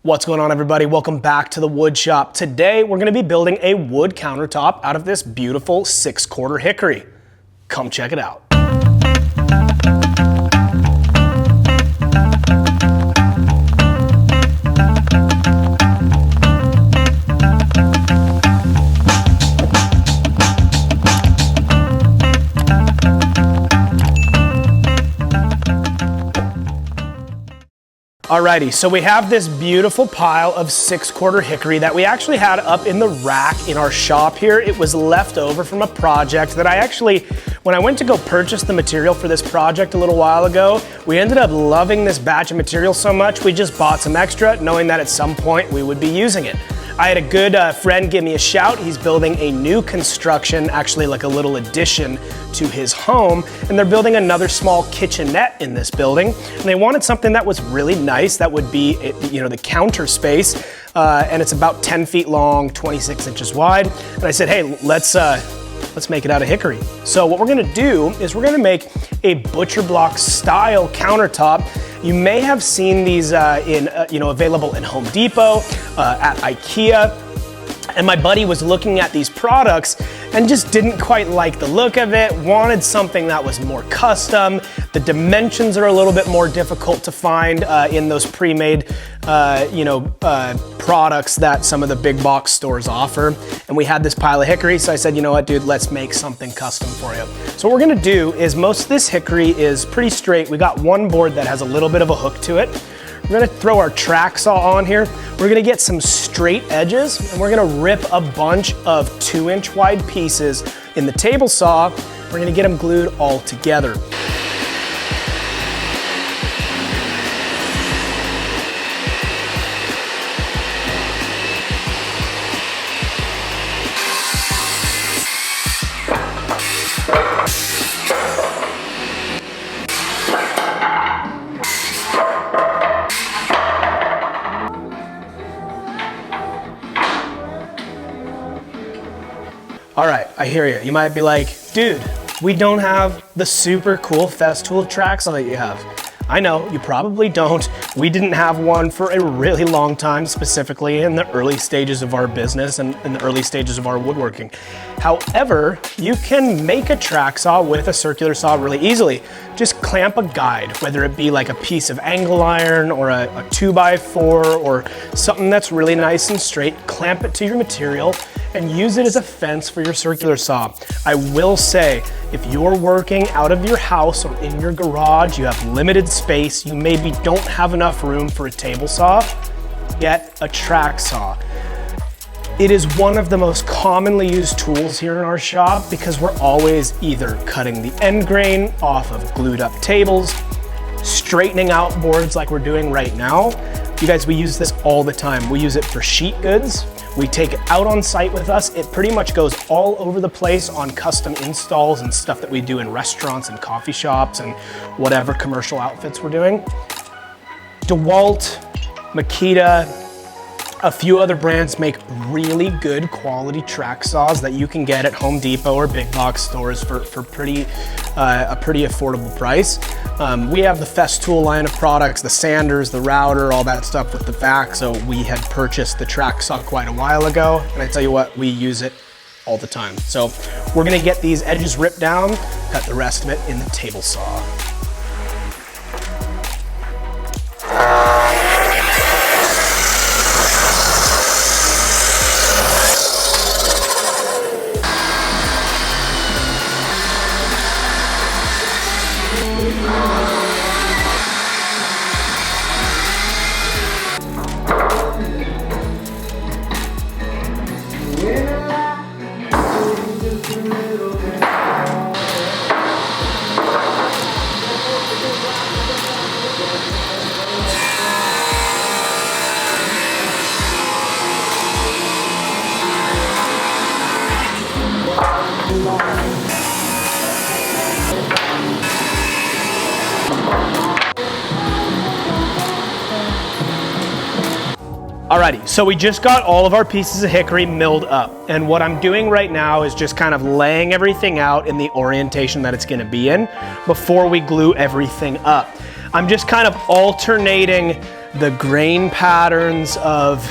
What's going on, everybody? Welcome back to the wood shop. Today we're going to be building a wood countertop out of this beautiful 6/4 hickory. Come check it out. Alrighty, so we have this beautiful pile of 6/4 hickory that we actually had up in the rack in our shop here. It was left over from a project that I actually, when I went to go purchase the material for this project a little while ago, we ended up loving this batch of material so much we just bought some extra, knowing that at some point we would be using it. I had a good friend give me a shout. He's building a new construction, actually like a little addition to his home, and they're building another small kitchenette in this building. And they wanted something that was really nice, that would be, you know, the counter space, and it's about 10 feet long, 26 inches wide. And I said, hey, let's make it out of hickory. So what we're gonna do is we're gonna make a butcher block style countertop. You may have seen these available in Home Depot, at IKEA. And my buddy was looking at these products and just didn't quite like the look of it, wanted something that was more custom. The dimensions are a little bit more difficult to find in those pre-made products that some of the big box stores offer. And we had this pile of hickory, so I said, you know what, dude, let's make something custom for you. So what we're gonna do is, most of this hickory is pretty straight. We got one board that has a little bit of a hook to it. We're gonna throw our track saw on here. We're gonna get some straight edges, and we're gonna rip a bunch of 2-inch wide pieces in the table saw. We're gonna get them glued all together. All right, I hear you. You might be like, dude, we don't have the super cool Festool track saw that you have. I know, you probably don't. We didn't have one for a really long time, specifically in the early stages of our business and in the early stages of our woodworking. However, you can make a track saw with a circular saw really easily. Just clamp a guide, whether it be like a piece of angle iron or a 2x4 or something that's really nice and straight, clamp it to your material and use it as a fence for your circular saw. I will say, if you're working out of your house or in your garage, you have limited space, you maybe don't have enough room for a table saw, get a track saw. It is one of the most commonly used tools here in our shop because we're always either cutting the end grain off of glued up tables, straightening out boards like we're doing right now. You guys, we use this all the time. We use it for sheet goods. We take it out on site with us. It pretty much goes all over the place on custom installs and stuff that we do in restaurants and coffee shops and whatever commercial outfits we're doing. DeWalt, Makita, a few other brands make really good quality track saws that you can get at Home Depot or big box stores for a pretty affordable price. We have the Festool line of products, the sanders, the router, all that stuff with the vac. So we had purchased the track saw quite a while ago, and I tell you what, we use it all the time. So we're gonna get these edges ripped down, cut the rest of it in the table saw. Alrighty, so we just got all of our pieces of hickory milled up, and what I'm doing right now is just kind of laying everything out in the orientation that it's gonna be in before we glue everything up. I'm just kind of alternating the grain patterns of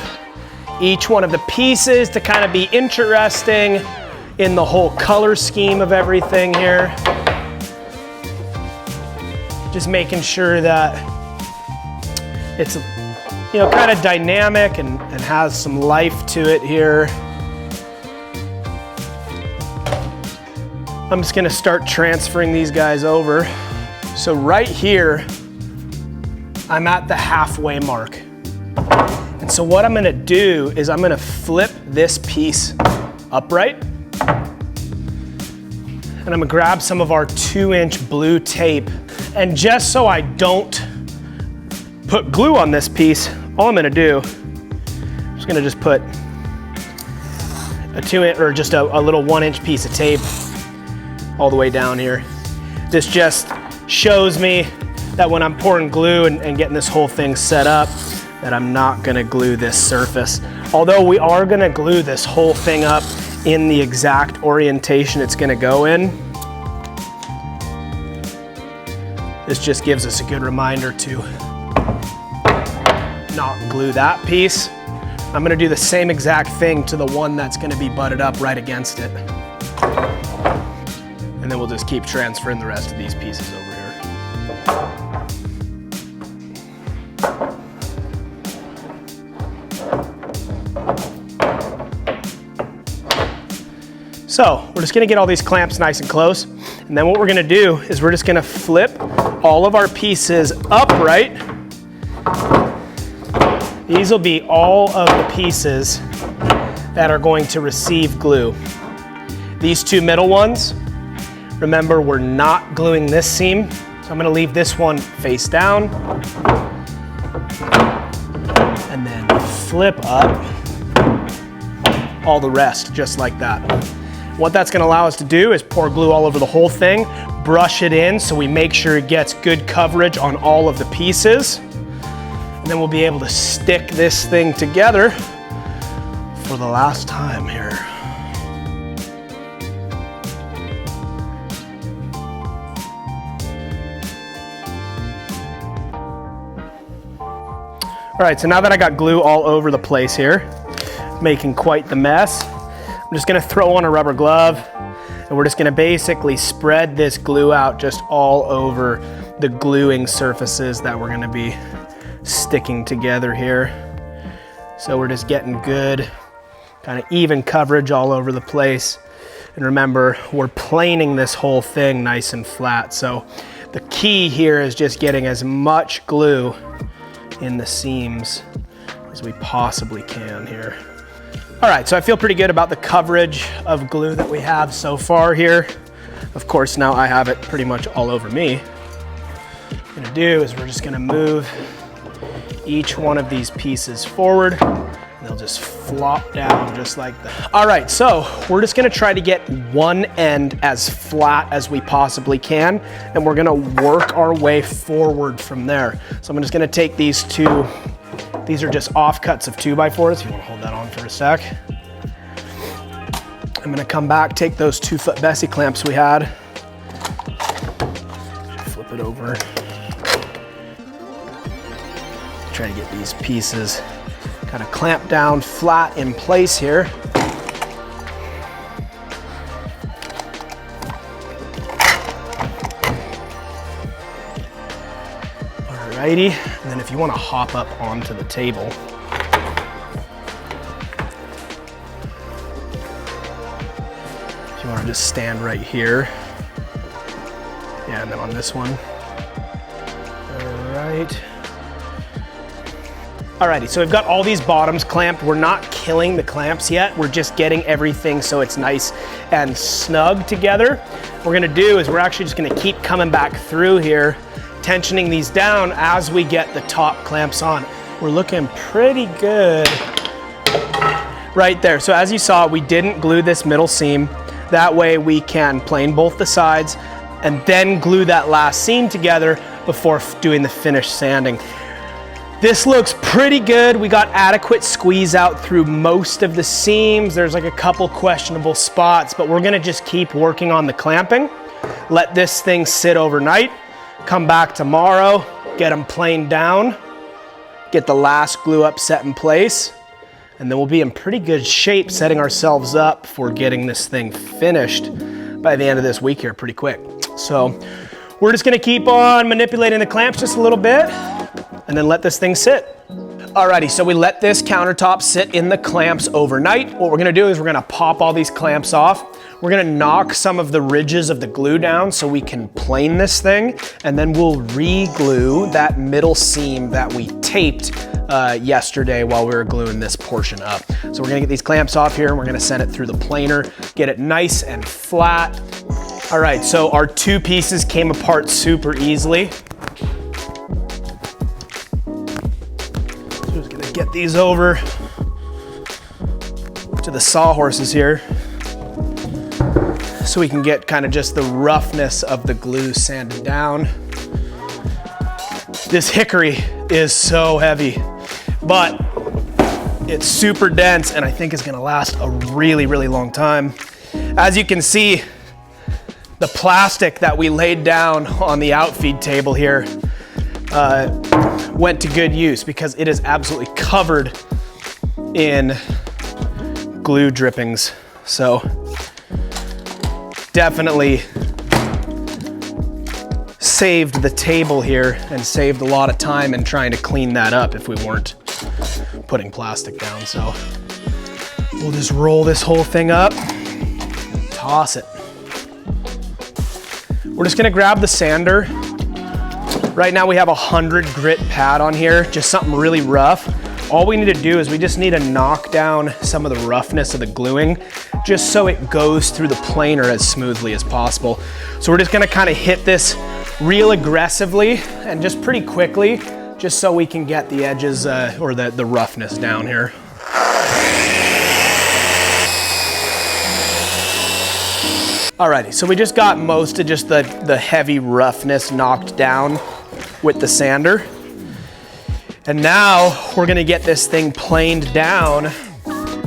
each one of the pieces to kind of be interesting in the whole color scheme of everything here. Just making sure that it's, you know, kind of dynamic and has some life to it here. I'm just gonna start transferring these guys over. So right here, I'm at the halfway mark. And so what I'm gonna do is I'm gonna flip this piece upright. And I'm gonna grab some of our 2-inch blue tape. And just so I don't put glue on this piece, all I'm gonna do, I'm just gonna put a 2-inch, or just a little 1-inch piece of tape all the way down here. This just shows me that when I'm pouring glue and getting this whole thing set up, that I'm not gonna glue this surface. Although we are gonna glue this whole thing up in the exact orientation it's gonna go in. This just gives us a good reminder to not glue that piece. I'm gonna do the same exact thing to the one that's gonna be butted up right against it. And then we'll just keep transferring the rest of these pieces over here. So we're just gonna get all these clamps nice and close. And then what we're gonna do is we're just gonna flip all of our pieces upright. These will be all of the pieces that are going to receive glue. These two middle ones, remember, we're not gluing this seam. So I'm gonna leave this one face down. And then flip up all the rest, just like that. What that's gonna allow us to do is pour glue all over the whole thing, brush it in so we make sure it gets good coverage on all of the pieces. And then we'll be able to stick this thing together for the last time here. All right, so now that I got glue all over the place here, making quite the mess, I'm just gonna throw on a rubber glove and we're just gonna basically spread this glue out just all over the gluing surfaces that we're gonna be sticking together here. So we're just getting good, kind of even coverage all over the place. And remember, we're planing this whole thing nice and flat. So the key here is just getting as much glue in the seams as we possibly can here. All right, so I feel pretty good about the coverage of glue that we have so far here. Of course, now I have it pretty much all over me. What I'm gonna do is we're just gonna move each one of these pieces forward and they'll just flop down just like that. All right, so we're just gonna try to get one end as flat as we possibly can, and we're gonna work our way forward from there. So I'm just gonna take these two, these are just offcuts of 2x4s. If you wanna hold that on for a sec. I'm gonna come back, take those 2-foot Bessie clamps we had, flip it over. Try to get these pieces kind of clamped down flat in place here. Alrighty, and then if you want to hop up onto the table, if you want to just stand right here, yeah, and then on this one. Alright. Alrighty, so we've got all these bottoms clamped. We're not killing the clamps yet. We're just getting everything so it's nice and snug together. What we're gonna do is we're actually just gonna keep coming back through here, tensioning these down as we get the top clamps on. We're looking pretty good right there. So as you saw, we didn't glue this middle seam. That way we can plane both the sides and then glue that last seam together before doing the finished sanding. This looks pretty good. We got adequate squeeze out through most of the seams. There's like a couple questionable spots, but we're gonna just keep working on the clamping. Let this thing sit overnight, come back tomorrow, get them planed down, get the last glue up set in place, and then we'll be in pretty good shape setting ourselves up for getting this thing finished by the end of this week here pretty quick. So we're just gonna keep on manipulating the clamps just a little bit and then let this thing sit. Alrighty, so we let this countertop sit in the clamps overnight. What we're gonna do is we're gonna pop all these clamps off. We're gonna knock some of the ridges of the glue down so we can plane this thing, and then we'll re-glue that middle seam that we taped yesterday while we were gluing this portion up. So we're gonna get these clamps off here and we're gonna send it through the planer, get it nice and flat. All right, so our two pieces came apart super easily. So just gonna get these over to the sawhorses here so we can get kind of just the roughness of the glue sanded down. This hickory is so heavy, but it's super dense and I think it's gonna last a really, really long time. As you can see, the plastic that we laid down on the outfeed table here went to good use because it is absolutely covered in glue drippings. So definitely saved the table here and saved a lot of time in trying to clean that up if we weren't putting plastic down. So we'll just roll this whole thing up, toss it. We're just gonna grab the sander. Right now we have a 100 grit pad on here, just something really rough. All we need to do is we just need to knock down some of the roughness of the gluing just so it goes through the planer as smoothly as possible. So we're just gonna kind of hit this real aggressively and just pretty quickly, just so we can get the edges or the roughness down here. Alrighty, so we just got most of just the heavy roughness knocked down with the sander. And now we're gonna get this thing planed down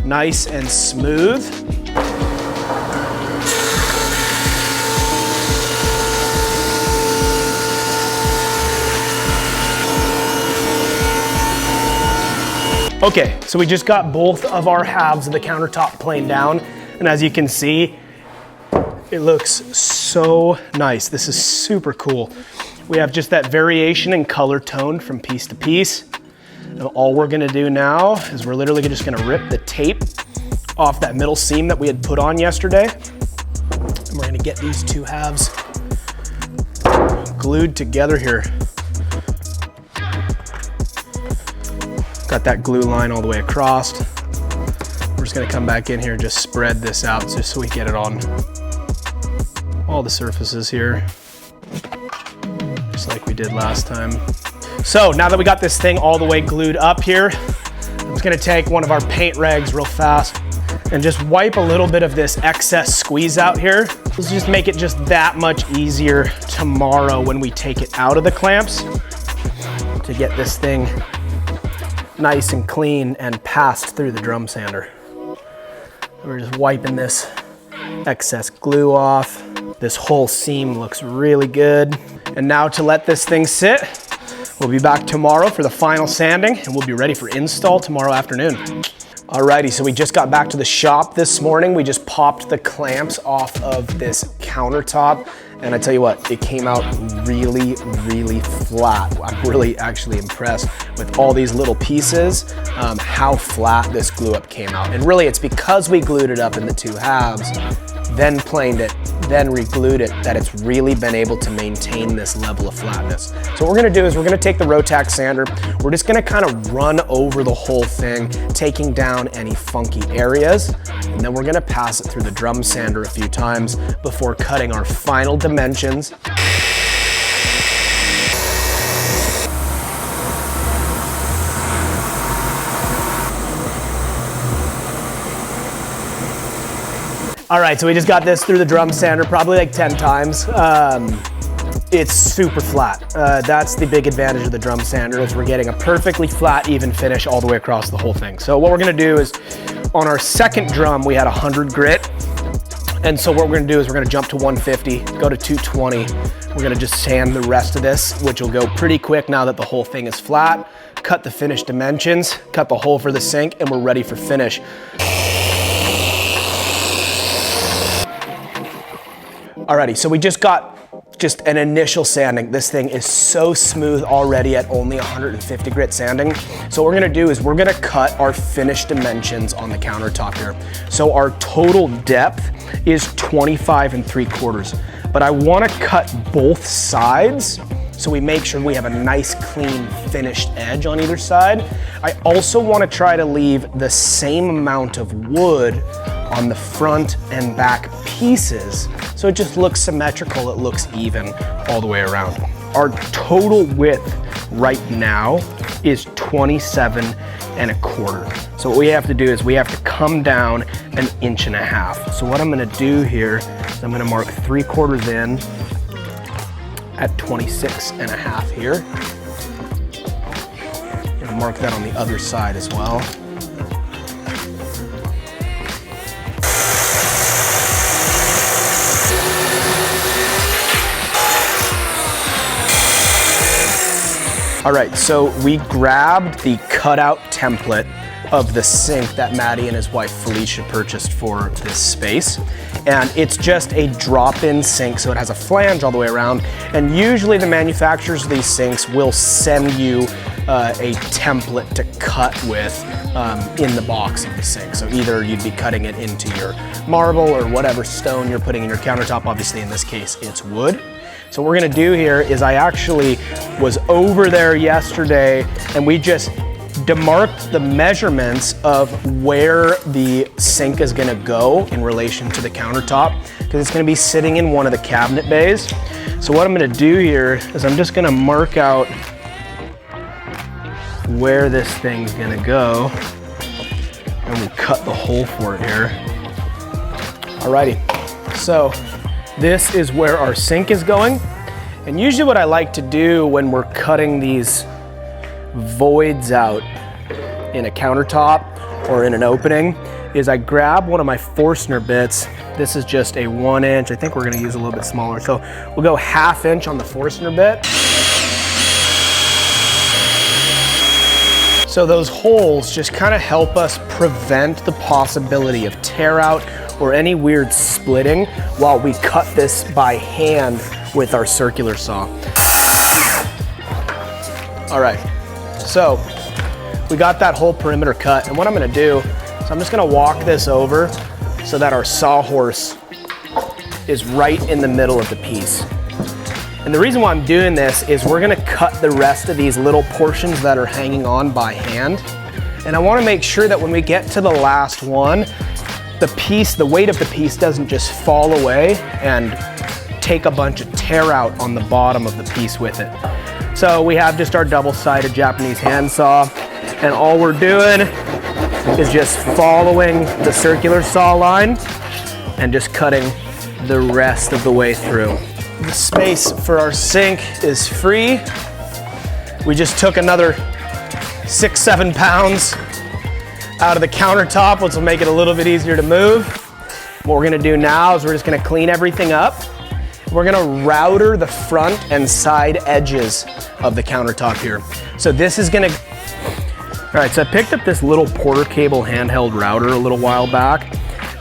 nice and smooth. Okay, so we just got both of our halves of the countertop planed down, and as you can see, it looks so nice. This is super cool. We have just that variation in color tone from piece to piece. And all we're gonna do now is we're literally just gonna rip the tape off that middle seam that we had put on yesterday. And we're gonna get these two halves glued together here. Got that glue line all the way across. We're just gonna come back in here and just spread this out just so we get it on all the surfaces here, just like we did last time. So now that we got this thing all the way glued up here, I'm just gonna take one of our paint rags real fast and just wipe a little bit of this excess squeeze out here. Let's just make it just that much easier tomorrow when we take it out of the clamps to get this thing nice and clean and passed through the drum sander. We're just wiping this excess glue off. This whole seam looks really good. And now to let this thing sit, we'll be back tomorrow for the final sanding and we'll be ready for install tomorrow afternoon. Alrighty, so we just got back to the shop this morning. We just popped the clamps off of this countertop. And I tell you what, it came out really, really flat. I'm really actually impressed with all these little pieces, how flat this glue up came out. And really it's because we glued it up in the two halves, then planed it, then re-glued it, that it's really been able to maintain this level of flatness. So what we're gonna do is we're gonna take the Rotax sander, we're just gonna kind of run over the whole thing, taking down any funky areas, and then we're gonna pass it through the drum sander a few times before cutting our final dimensions. All right, so we just got this through the drum sander probably like 10 times. It's super flat. That's the big advantage of the drum sander is we're getting a perfectly flat, even finish all the way across the whole thing. So what we're gonna do is on our second drum, we had 100 grit. And so what we're gonna do is we're gonna jump to 150, go to 220. We're gonna just sand the rest of this, which will go pretty quick now that the whole thing is flat. Cut the finished dimensions, cut the hole for the sink, and we're ready for finish. Alrighty, so we just got an initial sanding. This thing is so smooth already at only 150 grit sanding. So what we're gonna do is we're gonna cut our finished dimensions on the countertop here. So our total depth is 25 3/4, but I wanna cut both sides so we make sure we have a nice, clean, finished edge on either side. I also wanna try to leave the same amount of wood on the front and back pieces so it just looks symmetrical, it looks even all the way around. Our total width right now is 27 1/4. So what we have to do is we have to come down 1.5 inches. So what I'm gonna do here is I'm gonna mark 3/4 in at 26.5 here. I'm gonna mark that on the other side as well. All right, so we grabbed the cutout template of the sink that Maddie and his wife Felicia purchased for this space. And it's just a drop-in sink, so it has a flange all the way around. And usually the manufacturers of these sinks will send you a template to cut with in the box of the sink. So either you'd be cutting it into your marble or whatever stone you're putting in your countertop. Obviously in this case, it's wood. So what we're gonna do here is I actually was over there yesterday and we just demarked the measurements of where the sink is gonna go in relation to the countertop, because it's gonna be sitting in one of the cabinet bays. So what I'm gonna do here is I'm just gonna mark out where this thing's gonna go and we cut the hole for it here. Alrighty, so this is where our sink is going. And usually what I like to do when we're cutting these voids out in a countertop or in an opening is I grab one of my Forstner bits. This is just a 1 inch. I think we're gonna use a little bit smaller. So we'll go 1/2 inch on the Forstner bit. So those holes just kind of help us prevent the possibility of tear out or any weird splitting while we cut this by hand with our circular saw. All right, so we got that whole perimeter cut, and what I'm gonna do is I'm just gonna walk this over so that our sawhorse is right in the middle of the piece. And the reason why I'm doing this is we're gonna cut the rest of these little portions that are hanging on by hand. And I wanna make sure that when we get to the last one, the weight of the piece doesn't just fall away and take a bunch of tear out on the bottom of the piece with it. So we have just our double-sided Japanese handsaw, and all we're doing is just following the circular saw line and just cutting the rest of the way through. The space for our sink is free. We just took another 6-7 pounds out of the countertop, which will make it a little bit easier to move. What we're gonna do now is we're just gonna clean everything up. We're gonna router the front and side edges of the countertop here. So this is gonna, all right, so I picked up this little Porter cable handheld router a little while back.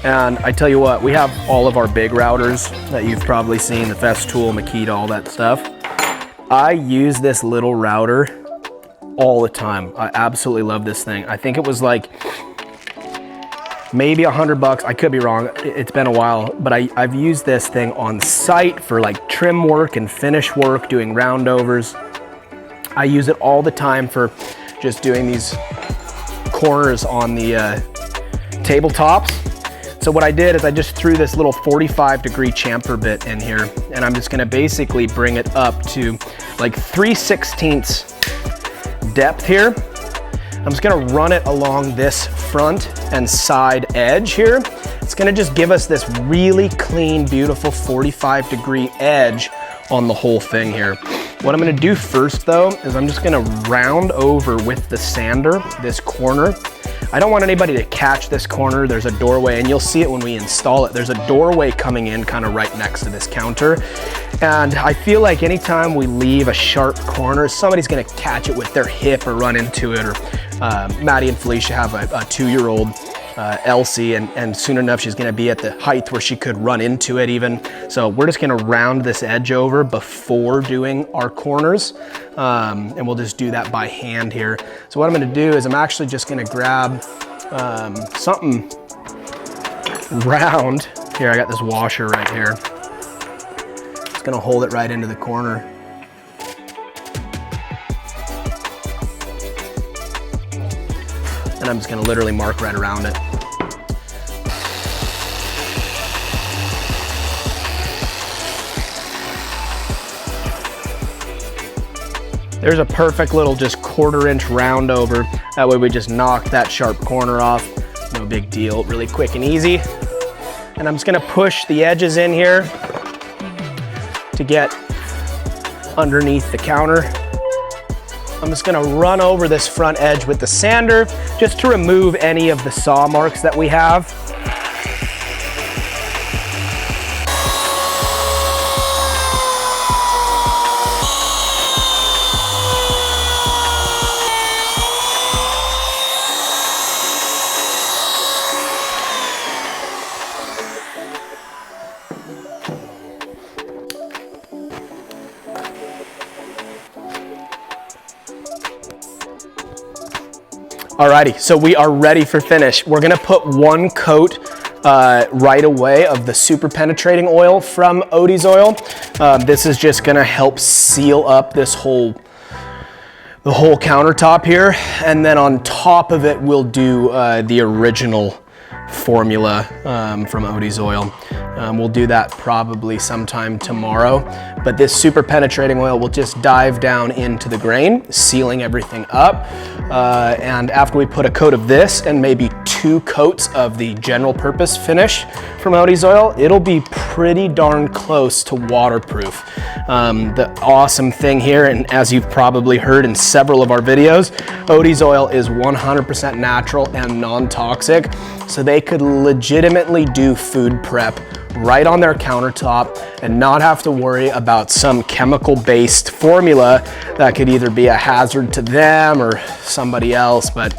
And I tell you what, we have all of our big routers that you've probably seen, the Festool, Makita, all that stuff. I use this little router all the time. I absolutely love this thing. I think it was like maybe $100. I could be wrong. It's been a while, but I've used this thing on site for like trim work and finish work, doing roundovers. I use it all the time for just doing these corners on the tabletops. So what I did is I just threw this little 45-degree chamfer bit in here, and I'm just gonna basically bring it up to like 3/16 depth here. I'm just gonna run it along this front and side edge here. It's gonna just give us this really clean, beautiful 45-degree edge on the whole thing here. What I'm gonna do first though, is I'm just gonna round over with the sander, this corner. I don't want anybody to catch this corner. There's a doorway, and you'll see it when we install it. There's a doorway coming in kind of right next to this counter. And I feel like anytime we leave a sharp corner, somebody's gonna catch it with their hip or run into it. Or Maddie and Felicia have a 2-year-old Elsie, and soon enough she's gonna be at the height where she could run into it even. So we're just gonna round this edge over before doing our corners, and we'll just do that by hand here. So what I'm gonna do is I'm actually just gonna grab something round. Here, I got this washer right here. It's gonna hold it right into the corner. And I'm just gonna literally mark right around it. There's a perfect little just 1/4 inch round over. That way we just knock that sharp corner off. No big deal, really quick and easy. And I'm just gonna push the edges in here to get underneath the counter. I'm just gonna run over this front edge with the sander just to remove any of the saw marks that we have. Alrighty, so we are ready for finish. We're gonna put 1 coat right away of the super penetrating oil from Odie's Oil. This is just gonna help seal up this the whole countertop here. And then on top of it, we'll do the original formula from Odie's Oil. We'll do that probably sometime tomorrow. But this super penetrating oil will just dive down into the grain, sealing everything up. And after we put a coat of this and maybe 2 coats of the general purpose finish from Odie's Oil, it'll be pretty darn close to waterproof. The awesome thing here, and as you've probably heard in several of our videos, Odie's Oil is 100% natural and non-toxic. So they could legitimately do food prep right on their countertop and not have to worry about some chemical-based formula that could either be a hazard to them or somebody else. But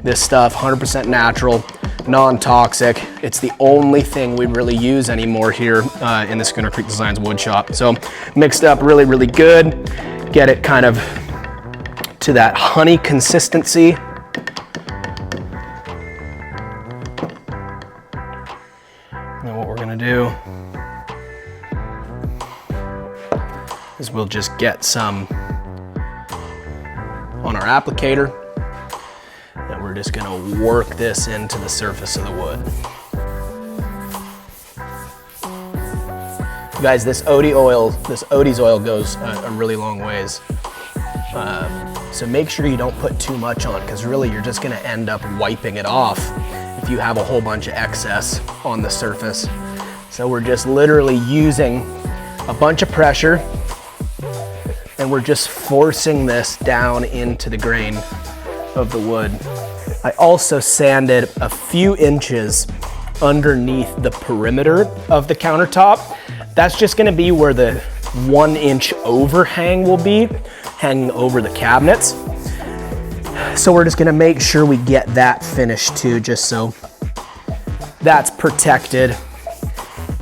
this stuff, 100% natural, non-toxic. It's the only thing we really use anymore here in the Schooner Creek Designs wood shop. So mixed up really, really good. Get it kind of to that honey consistency. Now what we're gonna do is we'll just get some on our applicator, and we're just gonna work this into the surface of the wood. Guys, this Odie's Oil goes a really long ways. So make sure you don't put too much on, because really you're just gonna end up wiping it off if you have a whole bunch of excess on the surface. So we're just literally using a bunch of pressure, and we're just forcing this down into the grain of the wood. I also sanded a few inches underneath the perimeter of the countertop. That's just gonna be where the 1-inch overhang will be, hanging over the cabinets. So we're just gonna make sure we get that finished too, just so that's protected.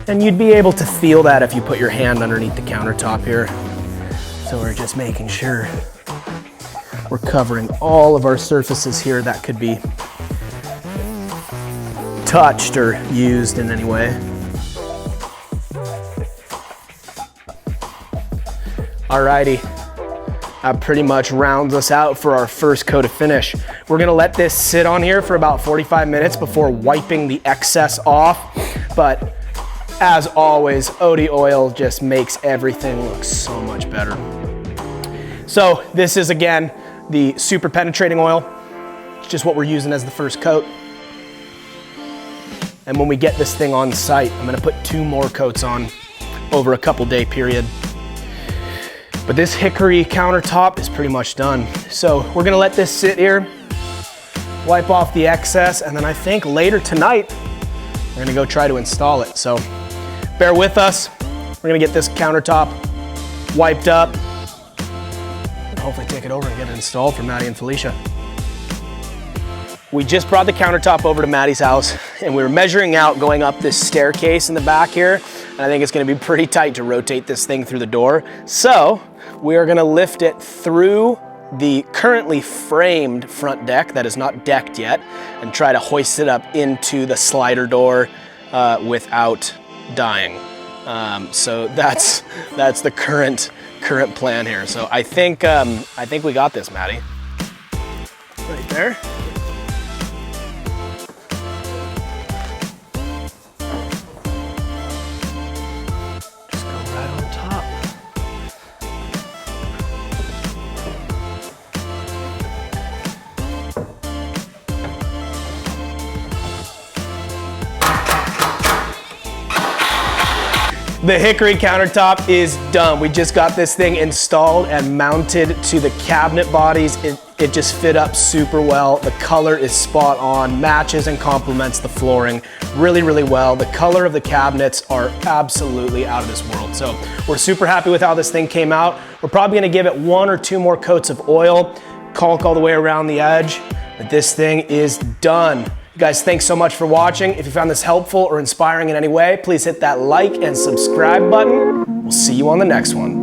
And you'd be able to feel that if you put your hand underneath the countertop here. So we're just making sure we're covering all of our surfaces here that could be touched or used in any way. Alrighty, that pretty much rounds us out for our first coat of finish. We're gonna let this sit on here for about 45 minutes before wiping the excess off. But as always, Odie Oil just makes everything look so much better. So this is, again, the super penetrating oil. It's just what we're using as the first coat. And when we get this thing on site, I'm gonna put 2 more coats on over a couple-day period. But this hickory countertop is pretty much done. So we're gonna let this sit here wipe off the excess, and then I think later tonight, we're gonna go try to install it. So bear with us. We're gonna get this countertop wiped up, and hopefully take it over and get it installed for Maddie and Felicia. We just brought the countertop over to Maddie's house, and we were measuring out going up this staircase in the back here, and I think it's gonna be pretty tight to rotate this thing through the door. So we are gonna lift it through the currently framed front deck that is not decked yet, and try to hoist it up into the slider door without dying. So that's the current plan here. So I think we got this, Maddie. Right there. Just go right on top. The hickory countertop is done. We just got this thing installed and mounted to the cabinet bodies. It just fit up super well. The color is spot on, matches and complements the flooring really, really well. The color of the cabinets are absolutely out of this world. So we're super happy with how this thing came out. We're probably gonna give it 1 or 2 more coats of oil, caulk all the way around the edge, but this thing is done. You guys, thanks so much for watching. If you found this helpful or inspiring in any way, please hit that like and subscribe button. We'll see you on the next one.